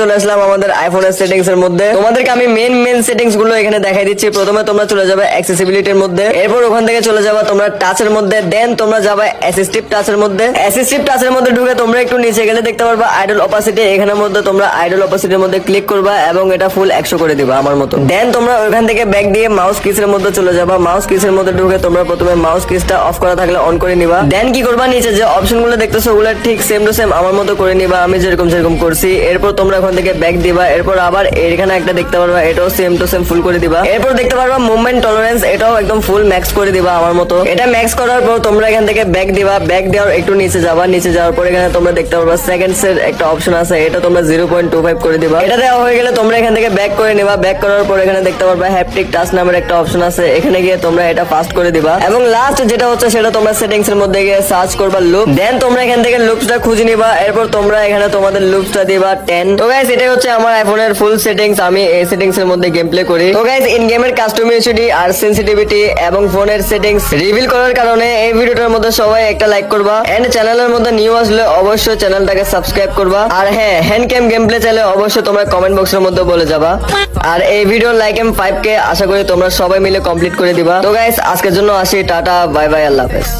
চলে আসলাম আমাদের আইফোনের সেটিংস এর মধ্যে। তোমাদেরকে আমি মেন সেটিংস গুলো এখানে দেখাই দিচ্ছি। প্রথমে তোমরা চলে যাবে অ্যাক্সেসিবিলিটির মধ্যে, এরপর ওখান থেকে চলে যাবে তোমরা টাচের মধ্যে, দেন তোমরা যাবে অ্যাসিস্টিভ টাচের মধ্যে। অ্যাসিস্টিভ টাচের মধ্যে ঢুকে তোমরা একটু নিচে গেলে দেখতে পারবা আইডল অপাসিটি। এখানের মধ্যে তোমরা আইডল অপাসিটির মধ্যে ক্লিক করবা এবং এটা ফুল 100 করে দিবা আমার মতো। দেন তোমরা ওখান থেকে ব্যাক দিয়ে মাউস কিসের মধ্যে চলে যাবা। মাউস কিসের মধ্যে ঢুকে তোমরা প্রথমে মাউস কিসটা অফ করা থাকলে অন করে নিবা। দেন কি করবা, নিচে যে অপশন গুলো দেখতেছো ওগুলো ঠিক সেম টু সেম আমার মতো করে নিবা, আমি যেরকম করছি। এরপর তোমরা ওখান থেকে ব্যাক দিবা। এরপর আবার এখানে একটা দেখতে পারবা, এটাও সেম টু সেম ফুল করে দিবা। এরপর দেখতে পারবা মুভমেন্ট টলারেন্স, এটাও একদম ফুল ম্যাক্স করে দিবা আমার মতো। এটা ম্যাক্স করার পর তোমরা এখান থেকে ব্যাক দিবা। ব্যাক দেওয়ার একটু নিচে যাবা। নিচে যাওয়ার পর এখানে তোমরা দেখতে পারবা সেকেন্ডস এর একটা অপশন আছে, এটা তোমরা 0.25 করে দিবা। এটা দেওয়া হয়ে গেলে তোমরা এখান থেকে ব্যাক করে নিবা। ব্যাক করার পর এখানে দেখতে পারবা হ্যাপটিক টাচ নামের একটা অপশন আছে, এখানে গিয়ে তোমরা এটা ফাস্ট করে দিবা। এবং লাস্ট যেটা হচ্ছে সেটা তোমরা সেটিংস এর মধ্যে গিয়ে সার্চ করবা লুপ। দেন তোমরা এখান থেকে লুপসটা খুঁজে নিবা। এরপর তোমরা এখানে তোমাদের লুপসটা দিবা 10। তো গাইস এটাই হচ্ছে আমার আইফোনের ফুল সেটিংস। আমি এই সেটিংস এর মধ্যে গেম প্লে করি। তো গাইস ইন গেমের কাস্টমাইজেশন আর সেনসিটিভিটি এবং ফোনের সেটিংস রিভিল করার কারণে এই ভিডিওটার মধ্যে সবাই একটা লাইক করবা এন্ড চ্যানেলের মধ্যে নিউ আসলে অবশ্যই চ্যানেলটাকে সাবস্ক্রাইব করবা। আর হ্যাঁ, হ্যান্ড ক্যাম গেম প্লে চাইলে অবশ্যই তোমরা কমেন্ট বক্সের মধ্যে বলে যাবা। আর এই ভিডিওর লাইক এম 5K আশা করি তোমরা সবাই মিলে কমপ্লিট করে দিবা। তো গাইস আজকের জন্য আসি, টাটা, বাই বাই, আল্লাহ হাফেজ।